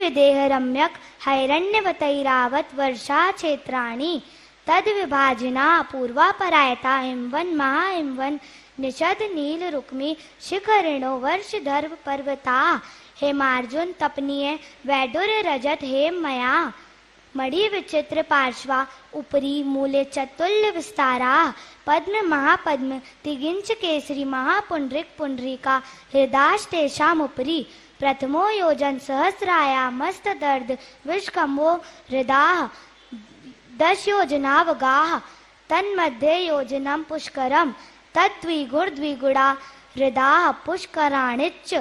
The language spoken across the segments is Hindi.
विदेह रम्यक हैरण्यवतैरावत वर्षा क्षेत्राणि तद विभाजिना पूर्वा परायता हिमवन महा हिमवन निषद नील रुक्मी शिखरिणो वर्षधर्व पर्वता हेमार्जुन तपनीय वैडुर रजत हेम मया मणि विचित्र पार्श्वा उपरी मूले चतुल्य विस्तारा पद्म महापद्म तिगिंच केसरी महापुंड्रिक पुंड्रिका हृदास्तेषाम उपरी प्रथमो योजन सहस्राया मस्त दर्द विष्कम्भो हृदाः दश योजनावगाः तन्मध्ये योजनम पुष्करम तद्विगुण द्विगुणा हृदाः पुष्कराणिच्च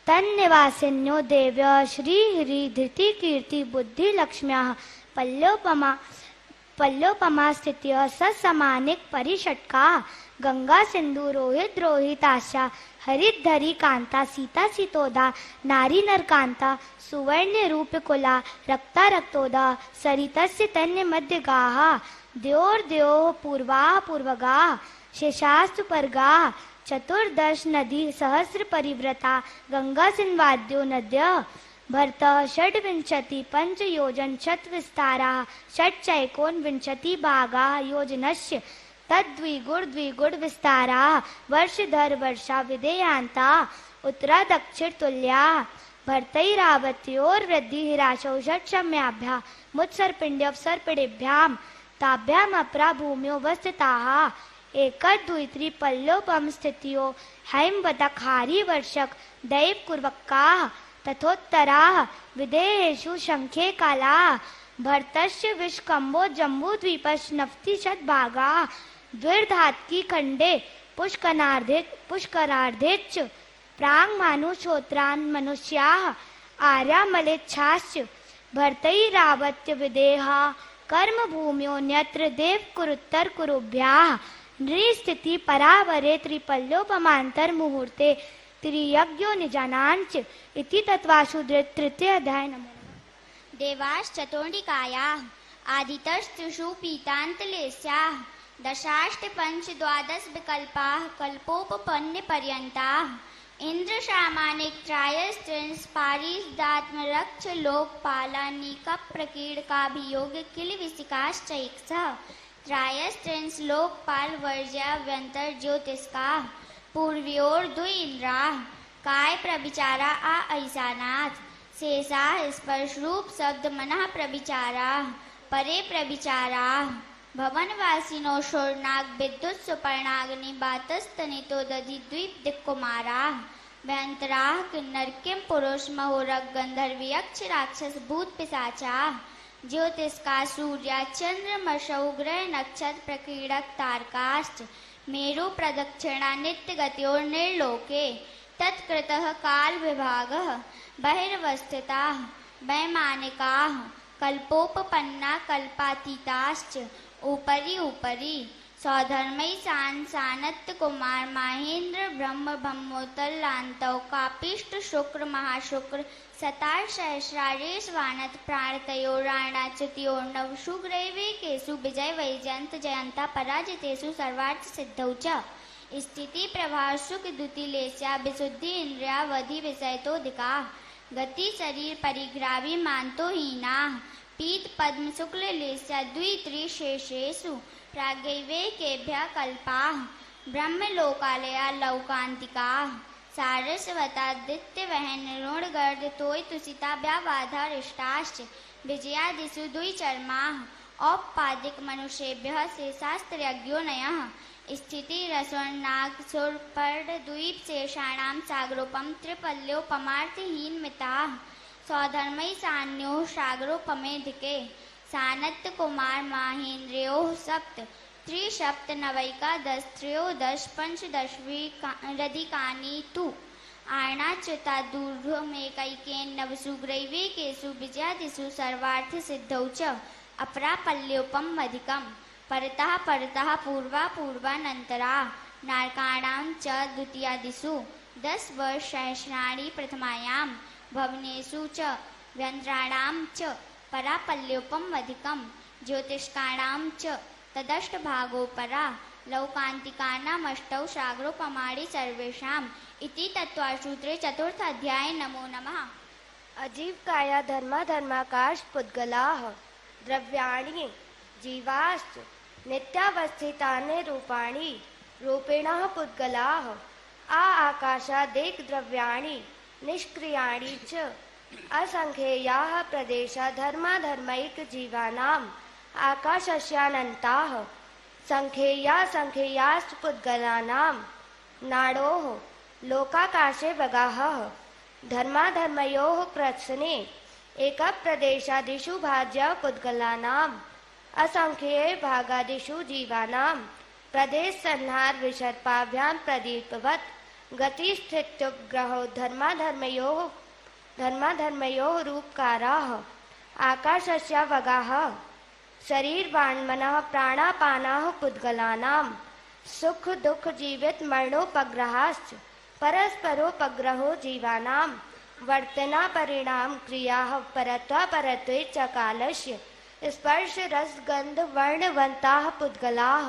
तन्निवासिन्यो देव्य श्री हरि धृति कीर्ति बुद्धि लक्ष्म्याः पल्लोपमा स्थित्य सत्समानिक परिषट्का गंगा सिंधु रोहित रोहिताशा हरित धरी कांता सीता सीतोदा नारी नर कांता सुवर्ण रूप कुला रक्ता रक्तोदा सरितस्य तन्य मध्य गाहा द्योर द्योः पूर्वा पूर्वगा शेषास्तु परगा चतुर्दश नदी सहस्र परिव्रता गंगा सिन्वाद्यो नद्य भरत षड्विंशति पंच योजन शत विस्तारा षट चैकोन विंशति भागा योजनस्य तद्विगुण द्विगुण विस्तारा वर्षधर वर्षा विदेयांता उत्तरा दक्षिण तुल्या भर्तैरावत्योर वृद्धि हिराशौ षट शम्याभ्या मुत्सर्पिण्ड्यव सर्पिणेभ्याम ताभ्याम अपरा भूम्यो वस्थिताः एकट द्वित्री पल्लोपम स्थितियो हैमवतक हारी वर्षक दैव कुर्वक्काः तथोत्तराः विदेहेषु शंखे कालाः भरतस्य विष्कम्भो जम्बू द्वीपस्य नफ्तिशत भागाः द्विर्धात्की खंडे पुष्करार्धेच्च प्राङ्मानुषोत्रान् मनुष्याः आर्यामलेच्छाश्च भरतैरावत्य विदेहा कर्म भूम्यो न्यत्र देव कुरुत्तर कुरुभ्याः नृस्थिति परावरे त्रिपल्लोपमांतर मुहूर्ते त्रियज्ञो निजानांच इति तत्वासु तृतीय अध्याय। नमो देवाश्चतुर्णिकायाः आदितस्त्रिषु पीतान्तलेस्याः दशाष्ट पंच द्वादश विकल्पाः कल्पोपपन्नपर्यन्ताः इंद्र सामानिक त्रायस्त्रिंश पारिदात्मरक्ष लोकपालानिकप प्रकीर्णकाभियोग किल विसिकाश्चैक्सः त्रायस्त्रिंश लोकपाल वर्ज्या व्यंतर ज्योतिष्काः पूर्व्योर द्वि इंद्राः काय प्रविचारा आ ऐसानाथ शेषाः स्पर्श रूप शब्द मनः प्रविचाराः परे प्रविचाराः भवनवासिनो शोरनाग विद्युत सुपर्णाग्नि बातस्तनितो दधि द्वीप दिक्कुमाराः भयंतराः किन्नर किम पुरुष महोरग गंधर्व यक्ष राक्षस भूत पिशाचाः ज्योतिष्का सूर्या चंद्रमसौ ग्रह नक्षत्र प्रकीर्णक तारकाश्च मेरु प्रदक्षिणा नित्य गत्योर निर्लोके तत्कृतः काल विभागः बहिर्वस्थिताः वैमानिकाः कल्पोपपन्ना कल्पातीताश्च उपरि उपरि सौधर्मयी सानत्य कुमार माहेंद्र ब्रह्म ब्रह्मोत्तलान्तौ कापिष्ट शुक्र महाशुक्र सतार सहस्रारेश वानत प्राणतयो राणाच्युतियो नवशु ग्रैवेकेषु विजय वैजयंत जयंता पराजितेषु सर्वार्थ सिद्धौ च स्थिति प्रभाव सुख द्युतिलेस्या विशुद्धि इंद्रियावधि विषयतोधिका गति शरीर परिग्रावी मानतो हीनाः पीत पद्म शुक्ल लेस्या द्वित्रिशेषेषु प्रागैवेकेभ्यः कल्पाः ब्रह्मलोकालया लौकान्तिकाः सारस्वतादित्य वहन ऋणगर्द तोय तुषिता व्याबाधारिष्टाश्च विजयादिषु द्विचर्माः औपपादिक मनुष्येभ्यः शेषास्त्रयज्ञो नयः स्थिति रसवर्णाग सुरपर्ड द्वीप शेषाणां सागरोपम त्रिपल्योपमार्थहीन मिताः सौधर्मयी सान्योः सागरोपमेधिके सानत्य कुमार माहेन्द्रयोः सप्त त्रिसप्त नवैका दश त्रयोदश पंचदशविरधिकानि तु आर्णाच्युता दूर्ध्वमेकैकेन नवसु ग्रैवेकेषु विजयादिषु सर्वार्थ सिद्धौ च अपरापल्योपमधिकम् परतः परतः पूर्वा पूर्वानन्तरा नारकाणां च द्वितीयादिषु 10 वर्षसहस्राणि प्रथमायां भवनेषु च व्यन्त्राणां च परापल्योपमधिकम् ज्योतिष्काणां च तदष्टभागो परा लौकान्तिकानामष्टौ सागरोपमाणि सर्वेषाम् इति तत्त्वसूत्रे चतुर्थ अध्याये। नमो नमः। अजीवकाया धर्माधर्माकाश पुद्गलाः द्रव्याणि जीवाश्च नित्यावस्थितानि रूपाणि रूपिणः पुद्गलाः आकाशादेक द्रव्याणि निष्क्रियाणि च असंख्येयाः प्रदेशा धर्माधर्मैक जीवानाम् आकाशस्यानन्ताः संख्येयाश्च पुद्गलानां नाडोः लोकाकाशे वगाहः धर्माधर्मयोः प्रश्ने एकप्रदेशादिषु भाज्य पुद्गलानाम् असंख्ये भागादिषु जीवानां प्रदेशसंहार विसर्पाभ्यां प्रदीपवत् गतिस्थित्युपग्रहो धर्माधर्मयोः रूपकाराः आकाशस्य वगाः शरीरवाङ्मनः प्राणापानाः पुद्गलानां सुख दुख जीवित मरणोपग्रहाश्च परस्परोपग्रहो जीवानां वर्तना परिणाम क्रियाः परत्वापरत्वे च कालस्य स्पर्श रस गंध वर्णवन्ताः पुद्गलाः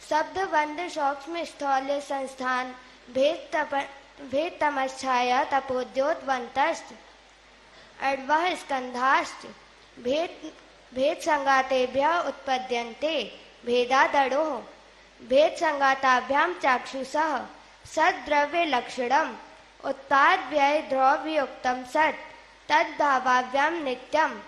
शब्द वंद सूक्ष्म स्थौल्य संस्थान भेद तमश्छाया तपोद्योतवन्तश्च अड्वः स्कन्धाश्च भेद संगातेभ्यः उत्पद्यन्ते भेदादडोः भेद संगाताभ्यां चाक्षुषः सद्द्रव्य लक्षणम् उत्पाद व्यय द्रव्ययुक्तं सत् तद्भावाभ्यां नित्यम्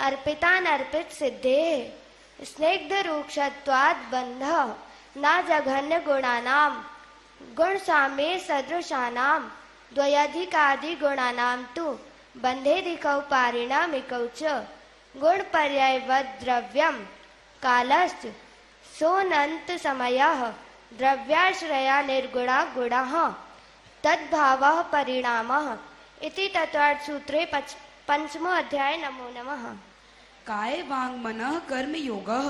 अर्पितानर्पित सिद्धेः स्निग्ध रूक्षत्वात् बन्धः न जघन्य गुणानां गुण साम्ये सदृशानां द्वयाधिकादि गुणानां तु बन्धेधिकौ पारिणामिकौ च गुण पर्यायवद् द्रव्यं कालश्च सोऽनन्त समयः द्रव्याश्रया निर्गुणा गुणः तद्भावः परिणामः इति तत्वार्थ सूत्रे पंचमो अध्याय। नमो नमः। काय वांग मनः कर्म योगः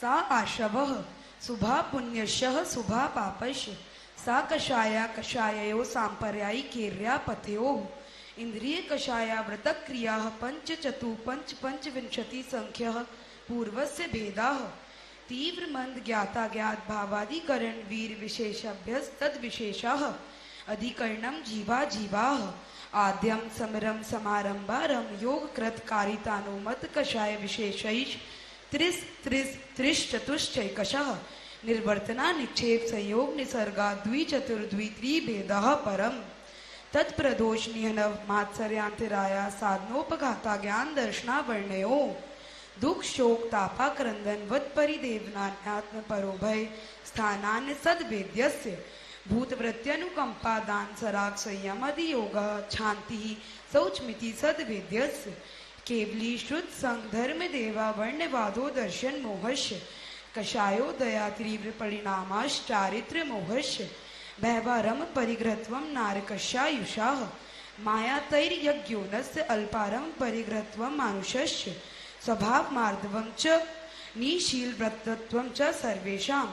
सा आशवः शुभा पुण्यशः शुभा पापस्य सा कषाया कषाययो सांपर्यायिकेर्या पथयोः इंद्रिय कषाया व्रतक क्रियाः पंच चतु पंच पंचविंशति संख्यः पूर्वस्य भेदाः तीव्र मंद ज्ञाता ज्ञात भावादिकरण वीर विशेषाभ्यस तद विशेषाः अधिकरणम जीवा जीवाः आद्यम समरम समारंभारम योग कृत कारितानुमत कषाय विशेषैष त्रिस त्रिस त्रिश चतुश्चैकशः निर्वर्तना निक्षेप संयोग निसर्गा द्विचतुर्द्वि त्रिभेदः परम तत्प्रदोष निहनव मात्सर्यांतराया साधनोपघाता ज्ञान दर्शना वर्णयो दुख शोक तापा क्रंदन वत परिदेवनात्म परोभय स्थानान्य सद्वेद्यस्य भूतवृत्त्यनुकंपा दान सराग संयम आदि योग शांति शौचमिति सद्वेद्यस्य केवली शुद्ध संग धर्म देवा वर्णवादो दर्शन मोहस्य कषायो दया तीव्र परिणामाश चारित्र मोहस्य भैवारम परिग्रहत्वम नारकस्यायुषाः माया तैर्यज्ञोनस्य अल्पारम परिग्रहत्वम मानुषस्य स्वभाव मार्दवम च निशील व्रतत्वम च सर्वेषां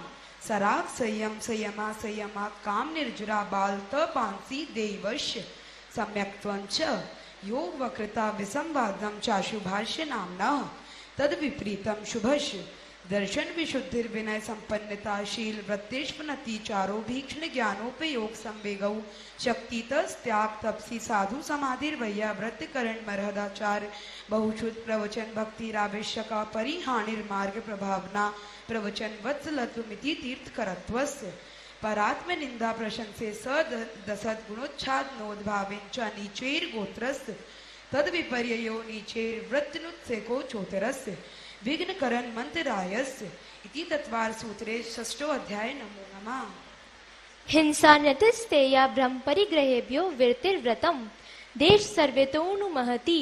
सराग संयम संयमा संयमा काम निर्जुरा बाल तपांसी देवस्य सम्यक्त्वं च योग वक्रता विसंवादम चाशुभाष्य नाम्ना तद विपरीतम शुभस्य दर्शन विशुद्धिर विनय संपन्नता शील वृत्तेष्वनति चारो भीक्षण ज्ञानोपयोग संवेगौ शक्तितस त्याग तपसी साधु समाधिर्वैया व्रतकरण मरहदाचार बहुशुद्ध प्रवचन भक्ति रावेशका परिहानिर्मार्ग प्रभावना प्रवचन वत्सलत्वमिति तीर्थकरत्वस्य परात्म निंदा प्रशंसे सदसद गुणोच्छाद नोद्भावेन च नीचेर गोत्रस्य तद विपर्ययो नीचेर वृत्तनुत्सेको चोतरस्य विघ्नकरण मंत्रायस्य इति तत्वार सूत्रे षष्ठो अध्याय। नमो नमः। हिंसा नतस्तेया ब्रह्म परिग्रहेभ्यो विरतिर्व्रतम देश सर्वेतोनु महति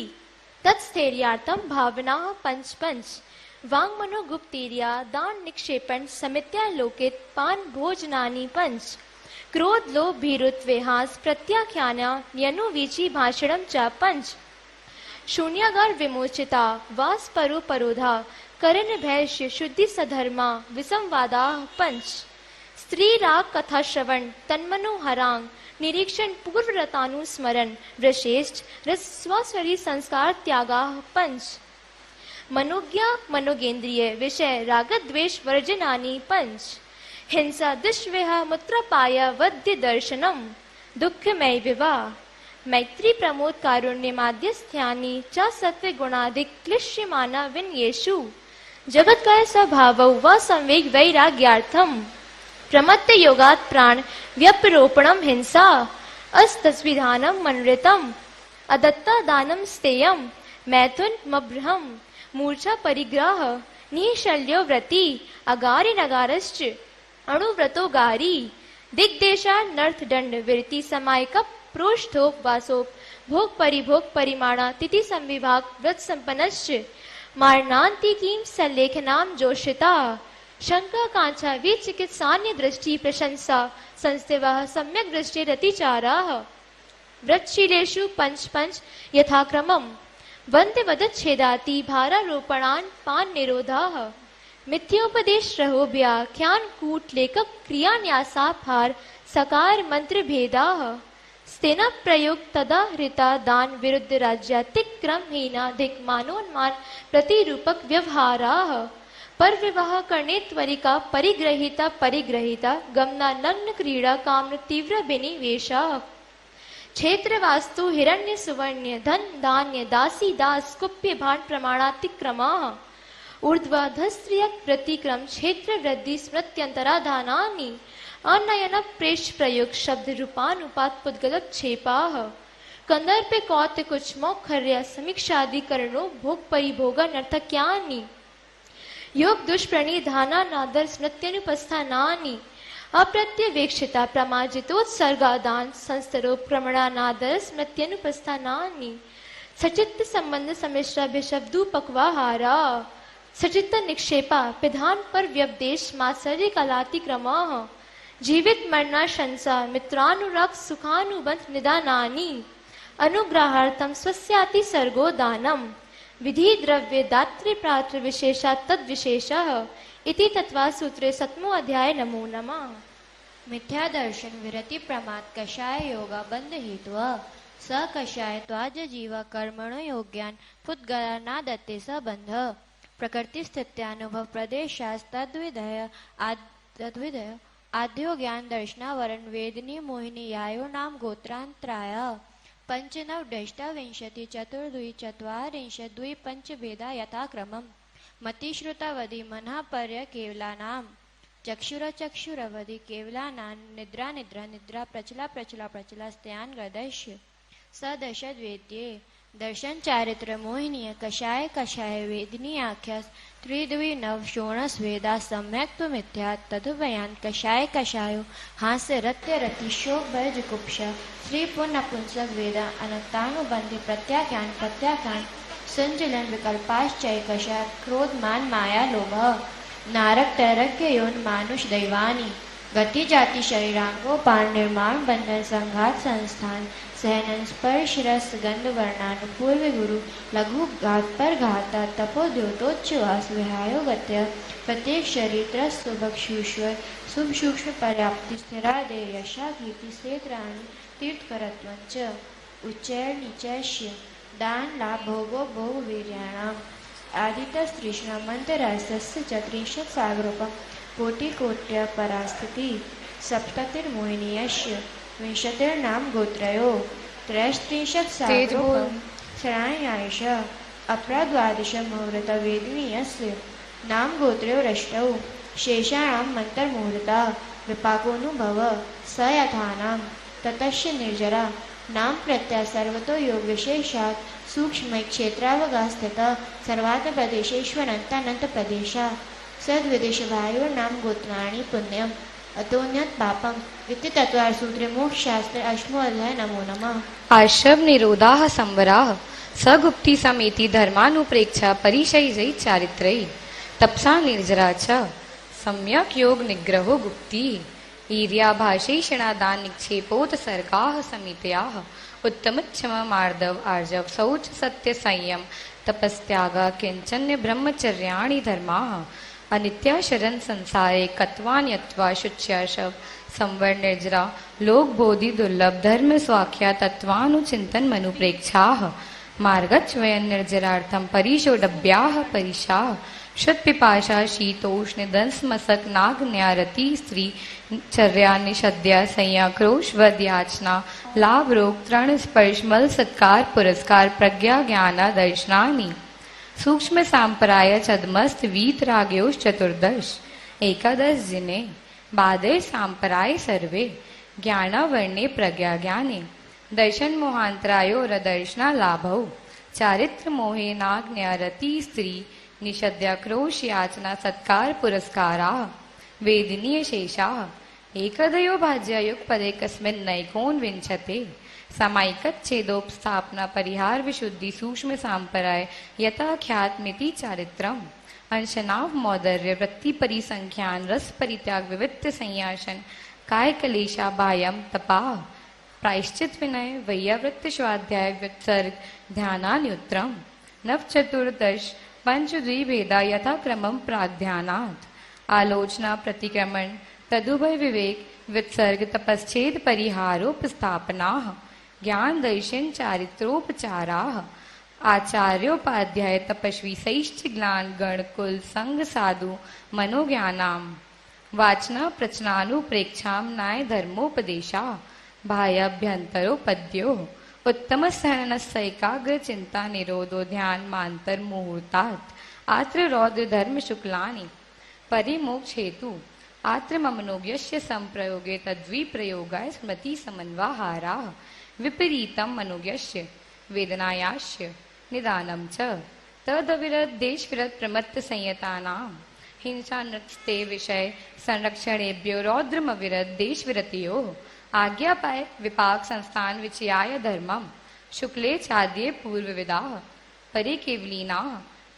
तत्स्थैर्यार्थम भावना पंच पंच वांग मनो गुप्तेरिया दान निक्षेपण समित्या लोकित पान भोजनानि पंच क्रोध लोभ भीरुत्व वेहास प्रत्याख्याना न्यनुवीची भाषणम च पंच शून्यागार विमोचिता वास परो परोधा करण भैष्य शुद्धि सधर्मा विसंवादा पंच स्त्री राग कथा श्रवण तन्मनो हरांग निरीक्षण पूर्व रतानुस्मरण वृश्रेष्ठ स्वस्वरी संस्कार त्यागा पंच मनोज्ञा मनोगेंद्रिय विषय राग द्वेष वर्जनानि पंच हिंसा दुष्वेह मूत्रपाय वद्य दर्शनम दुःखमय विवाह मैत्री प्रमोद कारुण्य माध्यस्थ्यानि च सत्व गुणाधिक क्लिश्यमाना विनयेषु जगत्काय स्वभावौ व संवेग वैराग्यार्थम प्रमत्त योगात् प्राण व्यपरोपणम हिंसा अस्तस्विधानम मनृतम अदत्ता दानम स्तेयम मैथुन मब्रहम मूर्छा परिग्रह निशल्यो व्रति अगारि नगारश्च अणुव्रतो गारी दिग्देशा नर्थ दंड विरति समायक प्रोष्ठोप वासोप भोग परिभोग परिमाणा तिथि संविभाग व्रत संपन्नश्च मारणांतिकीं सल्लेखनाम जोषिता शंका कांचा विचिकित्सान्य दृष्टि प्रशंसा संस्थिवः सम्यक दृष्टि रतिचाराः व्रतशीलेषु पंच पंच यथाक्रमम् वंदे वदच्छेदाति भारारोपणान् पान निरोधाः मिथ्योपदेश रहोभ्याख्यान कूट लेखक क्रिया न्यासाभार सकार मंत्र भेदाः स्तेन प्रयोग तदा हृता दान विरुद्ध राज्यातिक्रम हीना धिक मानोन्मान प्रतिरूपक व्यवहाराः पर विवाह करने त्वरिका परिग्रहिता परिग्रहिता गमना नग्न क्रीड़ा काम तीव्र बिनिवेशा क्षेत्र वास्तु हिरण्य सुवर्ण्य धन धान्य दासी दास कुप्य भान प्रमाणातिक्रमाः ऊर्ध्वाधस्त्रियक प्रतिक्रम क्षेत्र वृद्धि स्मृत्यंतराधानानि अनयन प्रेष प्रयोग शब्द रूपानुपात पुद्गलक छेपाः कंदर्प कौत्य कुछ मौखर्य समीक्षाधिकरणो भोग परिभोगा नर्तक्यानि योग दुष्प्रणिधाना नादर स्मृत्यनुपस्थानानि अप्रत्यवेक्षिता प्रमाजितोत्सर्गादान संस्तरो प्रमणानादर स्मृत्यनुपस्थानानि सचित्त संबंध समिश्रा विशब्दूपक्वाहारा सचित्त निक्षेपा पिधान पर व्यपदेश मात्सर्य कलातिक्रमाः जीवित मरना शंसा मित्रानुराग सुखानुबंध निदानानि अनुग्रहार्थम स्वस्याति सर्गो दानम विधि द्रव्य दात्री प्रात्र विशेषा तद विशेषः इति तत्वासूत्रे 7वां अध्याय। नमो नमः। मिथ्या दर्शन विरति प्रमाद कषाय योगा बंध हेतु स कषाय त्वाज जीव कर्मणो योग्यान पुद्गलानादत्ते स बंध प्रकृति स्थित्यानुभव प्रदेशास्तद्विधय आद्यो ज्ञान दर्शनावरण वेदनी मोहिनी यायो नाम गोत्रांतराय पंचनव दष्टाविंशति चतुर्द्वि चत्वारिंशत् द्वि पंच भेदा यथाक्रमम् मतिश्रुतावधि मनः पर्य केवलानां चक्षुर चक्षुरवधि केवलानां निद्रा निद्रा निद्रा प्रचला प्रचला प्रचला स्त्यान गदश्य सदशद वेद्ये दर्शन चारित्र मोहिनीय कषाय कषाय वेदिनी आख्यास त्रिद्वि नव शोणस वेदा सम्यक् मिथ्या तदुभयान कषाय कषायो हास्य रत्य रति शोक भय जुगुप्सा श्री पुनपुंसक वेदा अनक्तानुबंधि प्रत्याख्यान प्रत्याख्यान संचलन विकल्पाश्चय कषाय क्रोध मान माया लोभ नारक तैरक्य योन मानुष दैवानी गति जाति शरीरांगोपान निर्माण बंधन संघात संस्थान सहनन स्पर्श रस गंध वर्णानुपूर्व गुरु लघु घात पर घाता तपो द्योतोच्चवास विहायो गत्य प्रत्येक शरीर त्रस सुभक्षुष्वर शुभ सूक्ष्म पर्याप्ति स्थिरादे यशा कीर्ति सेत्राणि तीर्थकरत्वंच उच्चैर निचैश्य दान लाभ भोगो भोग वीर्याणाम आदितस्त्रिष्णा मंत्ररासस्य चत्रिंशत् सागरोपम कोटिकोट्य परास्थिति सप्ततिर्मोहिनीयस्य विंशतिर्नाम गोत्रयो त्रयस्त्रिंशत् सागरोपम शरण्यायश अपराद्वादश मुहूर्त वेदिनीयस्य नाम गोत्रयो रष्टौ शेषाणां मंत्रमुहूर्ता विपाकोनुभव स यथानाम ततश्च निर्जरा नाम प्रत्यय सर्वतो योग विशेषात् सूक्ष्म क्षेत्रावगा स्थित सर्वात्म प्रदेशेष्वनंतानंत प्रदेशा सद्विदेश भायो नाम गोत्राणि पुण्यम अतोन्यत पापम इति तत्वार सूत्रे मोक्ष शास्त्र 8वां अध्याय। नमो नमः। आशव निरोधाः संवराः सगुप्ति समेति धर्मानुप्रेक्षा परिशयी चारित्रै तपसा निर्जरा च सम्यक योग निग्रहो गुप्ति ईर्याभाषेषणादान निक्षेपोत सर्गाः समित्याः उत्तमक्षम मार्दव आर्जव शौच सत्य संयम तपस्त्यागा किंचन्य ब्रह्मचर्याणि धर्माः अनित्या शरण संसारे कत्वान्यत्वा शुच्याशव संवर निर्जरा लोक बोधि दुर्लभ धर्म स्वाख्या तत्वानुचिंतन मनुप्रेक्षाः मार्गच्वयन निर्जरार्थम परिशोडभ्याः परिशाः शुत्पिपाशा शीतोष्ण दंसमसक नाग न्यारती स्त्री चर्या निषद्या संयाक्रोश वद याचना लाभ रोग तृण स्पर्श मल सत्कार पुरस्कार प्रज्ञा ज्ञाना दर्शनानि सूक्ष्म सांपराय छदमस्त वीत राग्योश चतुर्दश एकादश जिने बादे सांपराय सर्वे ज्ञाना वर्णे प्रज्ञा ज्ञाने दर्शन मोहांतरायो रदर्शना लाभौ चारित्र मोहे नाग्न्या रति स्त्री निषद्याक्रोश याचना सत्कार पुरस्कारा वेदनीय शेषा एकदयो भाज्यायुक्त पदे कस्मिन् नैकोन विंशते सामायिकच्छेदोपस्थापना परिहार विशुद्धि सूक्ष्म सांपराय यथा ख्यातमिति चारित्रम अंशनाव मौदर्य वृत्ति परिसंख्यान रस परित्याग विवित्त संयासन काय कलेशा बायम तपा प्रायश्चित विनय वैयावृत्त स्वाध्याय व्युत्सर्ग ध्यानान्युत्रम नव चतुर्दश पंचद्विभेदा यथा क्रमम प्राध्यानात् आलोचना प्रतिक्रमण तदुभय विवेक व्युत्सर्ग तपश्चेद परिहारोपस्थापना ज्ञान दर्शन चारित्रोपचारा आचार्योपाध्याय तपस्वी सैष्ठ ज्ञान गण कुल संग साधु मनोज्ञानाम वाचना प्रचनानुप्रेक्षाम न्याय धर्मोपदेशा बाह्याभ्यंतरोपद्यो उत्तम सहनस्यैकाग्र चिंता निरोधो ध्यान मांतर मुहूर्तात् आत्र रौद्र धर्म शुक्लानि परिमोक्ष हेतु आत्र ममनोज्ञस्य संप्रयोगे तद्विप्रयोगाय स्मृति समन्वाहारा विपरीतम मनोज्ञस्य वेदनायास्य निदानम च तदविरत देश विरत प्रमत्त संयतानाम हिंसा नृत्य विषय संरक्षणेभ्यो रौद्रमविरत देश विरतियो आज्ञा पाए विपाक संस्थान विचयाय धर्मम शुक्ले चाद्ये पूर्व विदा परे केवलीना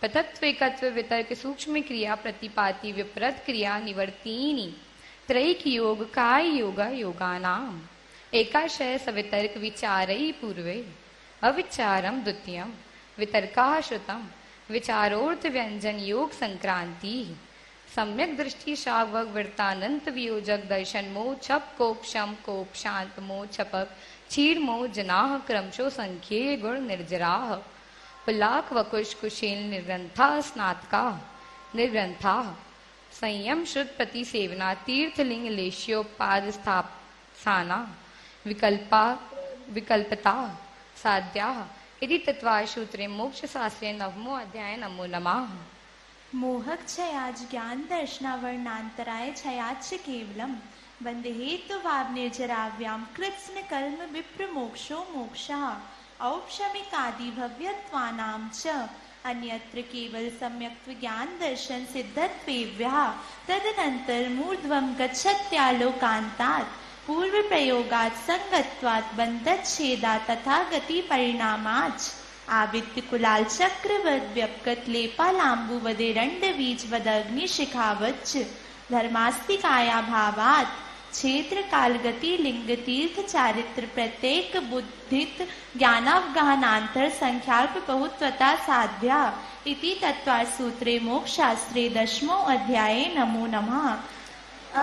पृथक्त्वेकत्व वितर्क सूक्ष्म क्रिया प्रतिपाति विपरत क्रिया निवर्तीनि त्रैक योग काय योगा योगानाम एकाशय सवितर्क विचारई पूर्वे अविचारम द्वितीयम वितर्का श्रुतम विचारोर्थ व्यंजन योग संक्रांति सम्यक दृष्टि शावक वृत्तानंत वियोजक दर्शन मोह छप कोप शम कोप शांत मोह छपक क्षीर मोह जनाह क्रमशो संख्ये गुण निर्जराह पुलाक वकुश कुशेल निर्ग्रंथा स्नातका निर्ग्रंथा संयम शुद्ध प्रति सेवना तीर्थलिंग लेश्योपाद स्थापसाना विकल्पा विकल्पता साध्या इति तत्वाशूत्रे मोक्ष शास्त्रे नवमो अध्याय नमो नमः मोहक छयाज ज्ञान दर्शनावर्णांतराय छयाच केवलम बंद हेतु वाव निर्जराव्याम कृत्स्न कल्म विप्र मोक्षो मोक्षः औपशमिकादि भव्यत्वानां च अन्यत्र केवल सम्यक् ज्ञान दर्शन सिद्धत्वेभ्यः तदनंतर मूर्ध्वं गच्छत्यालोकान्तात् पूर्व प्रयोगात् संगत्वात् बंधच्छेदात् तथा गति परिणामाच् आवित्य कुलाल चक्रवद व्यपगत लेपालांबु वदे रंड बीज वद अग्नि शिखावच्च धर्मास्तिकाया भावात् क्षेत्र काल गति लिंग तीर्थ चारित्र प्रत्येक बुद्धित ज्ञानावगाहनांतर संख्याल्प बहुत्वता साध्या इति तत्वार्थ सूत्रे मोक्षशास्त्रे दशमो अध्याये नमो नमः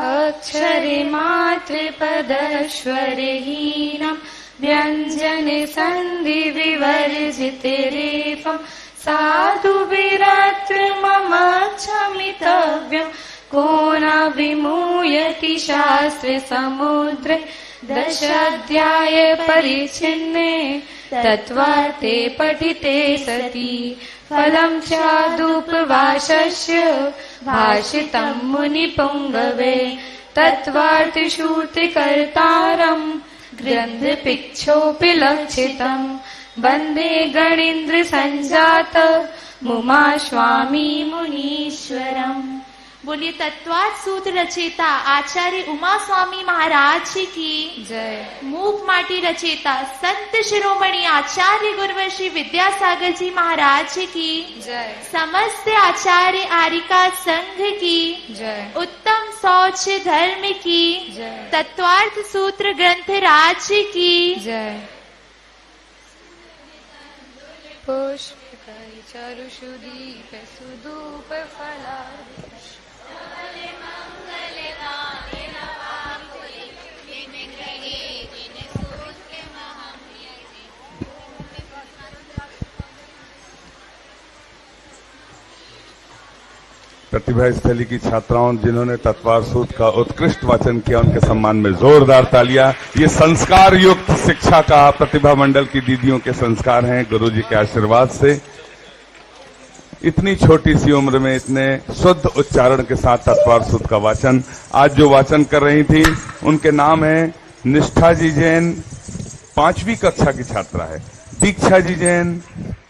अक्षरे मात्र पदश्वरे हीनम व्यंजन संधि विवर्जित रेफम साधु विरात्र मम क्षमितव्यम को न विमूयति शास्त्र समुद्रे दशाध्याय परिच्छिन्ने तत्वार्थे पठिते सति फलं स्यादुपवासस्य भाषितं मुनिपुङ्गवे तत्वार्थ श्रुतिकर्तारम् ग्रन्थपिच्छोऽपि लक्षितं वन्दे गणेन्द्र संजात मुमा स्वामी मुनीश्वरम्। बोलिए तत्वार्थ सूत्र रचेता आचार्य उमा स्वामी महाराज की जय। मूक माटी रचेता संत शिरोमणि आचार्य गुरुवर श्री विद्यासागर जी महाराज की जय। समस्त आचार्य आरिका संघ की जय। उत्तम शौच धर्म की जय। तत्वार्थ सूत्र ग्रंथ राज की जय। पुष्पकाय चारुषुदीप सुधूप फला प्रतिभा स्थली की छात्राओं जिन्होंने तत्वार सूत्र का उत्कृष्ट वाचन किया, उनके सम्मान में जोरदार तालियां। ये संस्कार युक्त शिक्षा का प्रतिभा मंडल की दीदियों के संस्कार हैं, गुरुजी के आशीर्वाद से। इतनी छोटी सी उम्र में इतने शुद्ध उच्चारण के साथ तत्वार सूत्र का वाचन। आज जो वाचन कर रही थी उनके नाम है निष्ठा जी जैन, 5वीं कक्षा की छात्रा है। दीक्षा जी जैन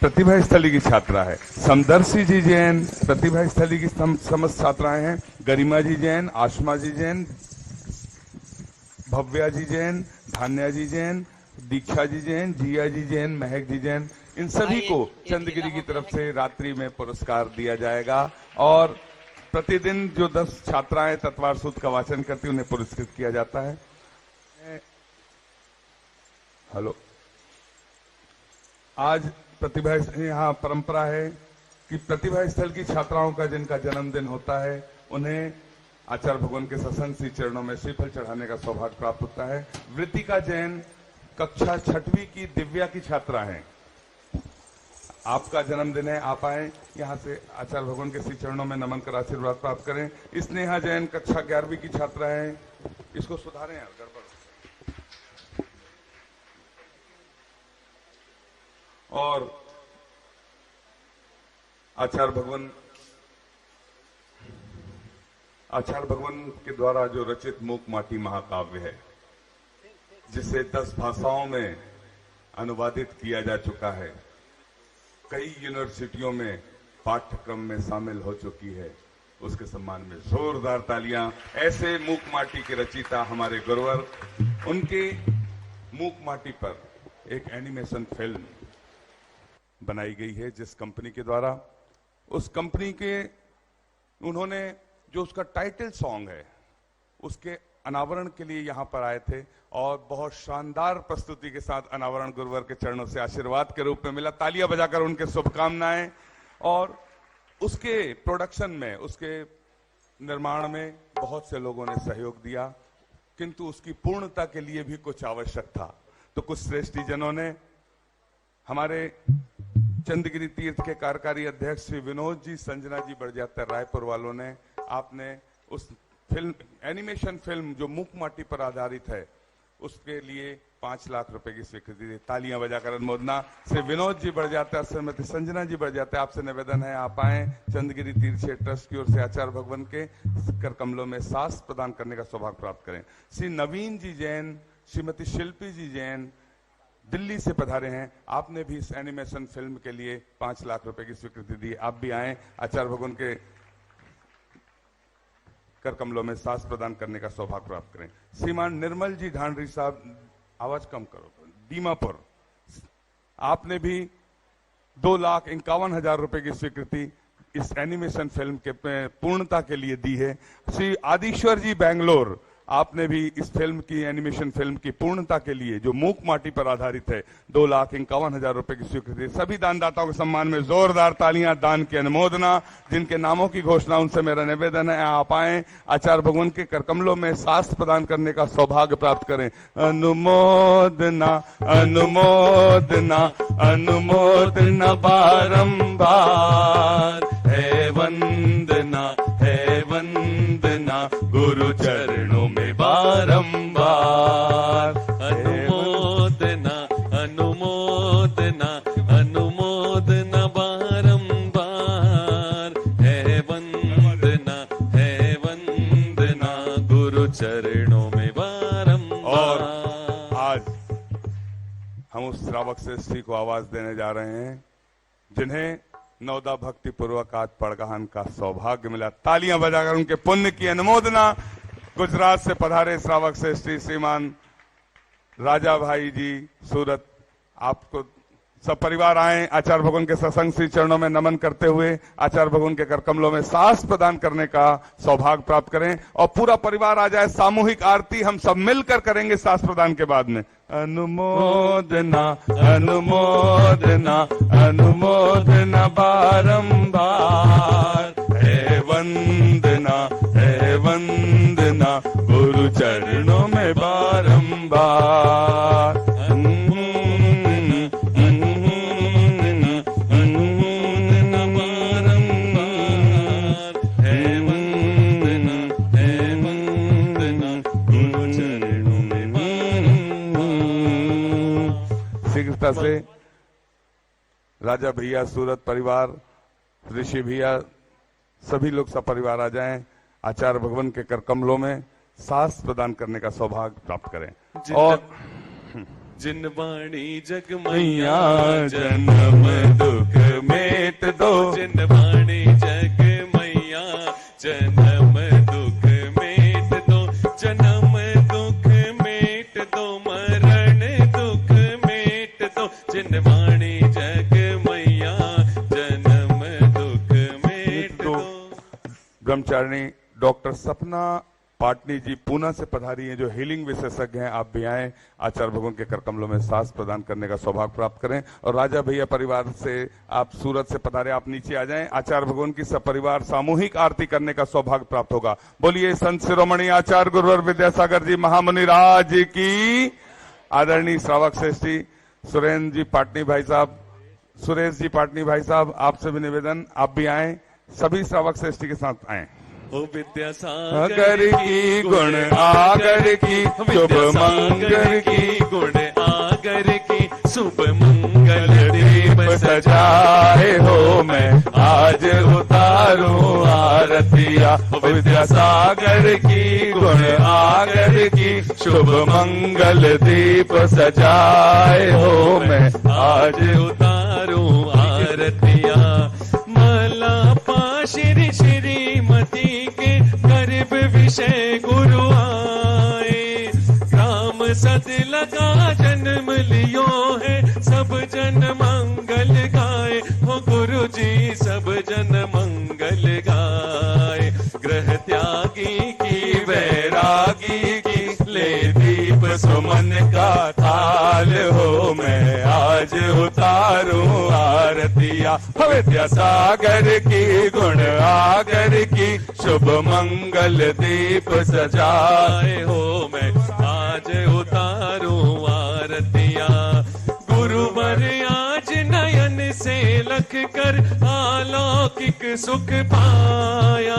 प्रतिभा स्थली की छात्रा है। समदर्शी जी जैन प्रतिभा स्थली की समस्त छात्राएं हैं। गरिमा जी जैन, आशमा जी जैन, भव्या जी जैन, धान्या जी जैन, दीक्षा जी जैन, जिया जी जैन, महक जी जैन, इन सभी को चंद्रगिरी की तरफ से रात्रि में पुरस्कार दिया जाएगा। और प्रतिदिन जो 10 छात्राएं तत्वार सूत्र का वाचन करती उन्हें पुरस्कृत किया जाता है। हेलो, आज प्रतिभा यहाँ परंपरा है कि प्रतिभा स्थल की छात्राओं का जिनका जन्मदिन होता है उन्हें आचार्य भगवान के सत्संग श्री चरणों में श्रीफल चढ़ाने का सौभाग्य प्राप्त होता है। वृतिका जैन कक्षा 6वीं की दिव्या की छात्रा हैं। आपका जन्मदिन है, आप आए यहाँ से आचार्य भगवान के श्री चरणों में नमन कर आशीर्वाद प्राप्त करें। स्नेहा जैन कक्षा 11वीं की छात्रा है। इसको सुधारें यार, गड़बड़। और आचार्य भगवान के द्वारा जो रचित मूक माटी महाकाव्य है, जिसे 10 भाषाओं में अनुवादित किया जा चुका है, कई यूनिवर्सिटियों में पाठ्यक्रम में शामिल हो चुकी है, उसके सम्मान में जोरदार तालियां। ऐसे मूक माटी के रचयिता हमारे गुरुवर, उनके मूक माटी पर एक एनिमेशन फिल्म बनाई गई है जिस कंपनी के द्वारा, उस कंपनी के उन्होंने जो उसका टाइटल सॉन्ग है उसके अनावरण के लिए यहां पर आए थे और बहुत शानदार प्रस्तुति के साथ अनावरण गुरुवर के चरणों से आशीर्वाद के रूप में मिला। तालियां बजाकर उनके शुभकामनाएं। और उसके प्रोडक्शन में, उसके निर्माण में बहुत से लोगों ने सहयोग दिया, किंतु उसकी पूर्णता के लिए भी कुछ आवश्यक था। तो कुछ श्रेष्ठी जनों ने, हमारे चंद्रगिरी तीर्थ के कार्यकारी अध्यक्ष श्री विनोद जी, संजना जी बड़जात्या रायपुर वालों ने, आपने उस फिल्म, एनिमेशन फिल्म जो मूक माटी पर आधारित है, उसके लिए 5 लाख रुपए की स्वीकृति दी। तालियां बजाकर अनुमोदना। श्री विनोद जी बड़जात्या, श्रीमती संजना जी बड़जात्या, आपसे निवेदन है आप आए। चंद्रगिरी तीर्थ क्षेत्र ट्रस्ट की ओर से आचार्य भगवान के कर कमलों में सांस प्रदान करने का सौभाग्य प्राप्त करें। श्री नवीन जी जैन, श्रीमती शिल्पी जी जैन दिल्ली से पधारे हैं। आपने भी इस एनिमेशन फिल्म के लिए 5 लाख रुपए की स्वीकृति दी। आप भी आए, आचार्य भगवान के कर कमलों में सांस प्रदान करने का सौभाग्य प्राप्त करें। श्रीमान निर्मल जी ढांडरी साहब, आवाज कम करो, दीमापुर, आपने भी 2,51,000 रुपए की स्वीकृति इस एनिमेशन फिल्म के पूर्णता के लिए दी है। श्री आदिश्वर जी बैंगलोर, आपने भी इस फिल्म की, एनिमेशन फिल्म की पूर्णता के लिए जो मूक माटी पर आधारित है, 2,51,000 रुपए की स्वीकृति। सभी दानदाताओं के सम्मान में जोरदार तालियां, दान की अनुमोदना। जिनके नामों की घोषणा, उनसे मेरा निवेदन है आप आए, आचार्य भगवान के करकमलों में शास्त्र प्रदान करने का सौभाग्य प्राप्त करें। अनुमोदना अनुमोदना अनुमोदना बारंबार, है वंदना है वंदना गुरु चरणों में बारंबार। अनुमोदना अनुमोदना अनुमोदना बारंबार, है वंदना गुरु चरणों में बारंबार। और आज हम उस श्रावक श्रेष्ठी को आवाज देने जा रहे हैं जिन्हें नवदा भक्ति पूर्वक आज पड़गहन का सौभाग्य मिला। तालियां बजाकर उनके पुण्य की अनुमोदना। गुजरात से पधारे श्रावक श्रेष्ठी श्रीमान राजा भाई जी सूरत, आपको सब परिवार आए, आचार्य भगवान के सत्संग श्री चरणों में नमन करते हुए आचार्य भगवान के कर कमलों में सांस प्रदान करने का सौभाग्य प्राप्त करें। और पूरा परिवार आ जाए, सामूहिक आरती हम सब मिलकर करेंगे सांस प्रदान के बाद में। अनुमोदना अनुमोदना अनुमोदना बारंबार, है वंदना गुरु चरणों में बारंबार। राजा भैया, सूरत परिवार, ऋषि भैया, सभी लोग सपरिवार आ जाएं। आचार्य भगवान के कर कमलों में सास प्रदान करने का सौभाग्य प्राप्त करें। और जिन वाणी जग मैया जन्म दुख मेट दो, जिन वाणी जग मैया जन्म दुख मेट दो, जन्म दुख मेट दो, मरण दुख मेट दो, जिन वाणी जग मैया जन्म दुख मेट दो। ब्रह्मचारिणी डॉक्टर सपना पाटनी जी पूना से पधारी हैं, जो हीलिंग विशेषज्ञ हैं। आप भी आए, आचार्य भगवान के कर कमलों में सास प्रदान करने का सौभाग्य प्राप्त करें। और राजा भैया परिवार से आप सूरत से पधारे, आप नीचे आ जाएं। आचार्य भगवान की सपरिवार सामूहिक आरती करने का सौभाग्य प्राप्त होगा। बोलिए संत शिरोमणि आचार्य गुरुवर विद्यासागर जी महामुनि राज की। आदरणीय श्रावक श्रेष्ठी सुरेंद्र जी पाटनी भाई साहब, सुरेश जी पाटनी भाई साहब, आपसे भी निवेदन, आप भी आए, सभी श्रावक श्रेष्ठी के साथ आए। ओ विद्यासागर की गुण आगर की, शुभ मंगल की गुण आगर की, शुभ मंगल दीप सजाए हो, मैं आज उतारूं आरतिया। विद्यासागर की गुण आगर की, शुभ मंगल दीप सजाए हो, मैं आज उतारूं आरतिया। मला पाशिर श्रीमती के गर्भ विषय गुरु आए, राम सद लगा जन्म लियो है, सब जन मंगल गाए। हो गुरु जी सब जन मंगल गाए। ग्रह त्यागी की वैरागी की, ले दीप सुमन का थाल हो, मैं आज उतारूं आरतिया। विद्यासागर की गुण आगर की, शुभ मंगल दीप सजाए हो, मैं आज उतारूं आरतिया। गुरुवर आज नयन से लख कर अलौकिक सुख पाया,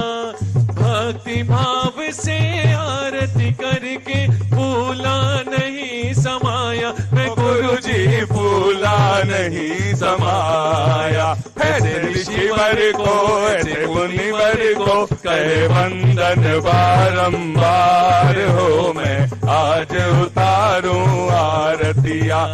भक्ति भाव से आरती करके फूला नहीं समाया। मैं गुरु जी फूला नहीं समाया। ऐसे ऋषिवर को, ऐसे मुनिवर को करे वंदन बारंबार हो, मैं आज उतारूं आरतिया।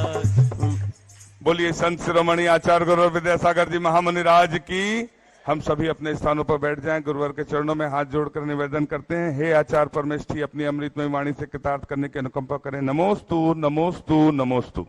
बोलिए संत शिरोमणि आचार्य गुरुवर विद्यासागर जी महामुनि राज की। हम सभी अपने स्थानों पर बैठ जाएं, गुरुवर के चरणों में हाथ जोड़कर निवेदन करते हैं, हे आचार्य परमेष्ठी, अपनी अमृतमय वाणी से कृतार्थ करने की अनुकंपा करें। नमोस्तु नमोस्तु नमोस्तु।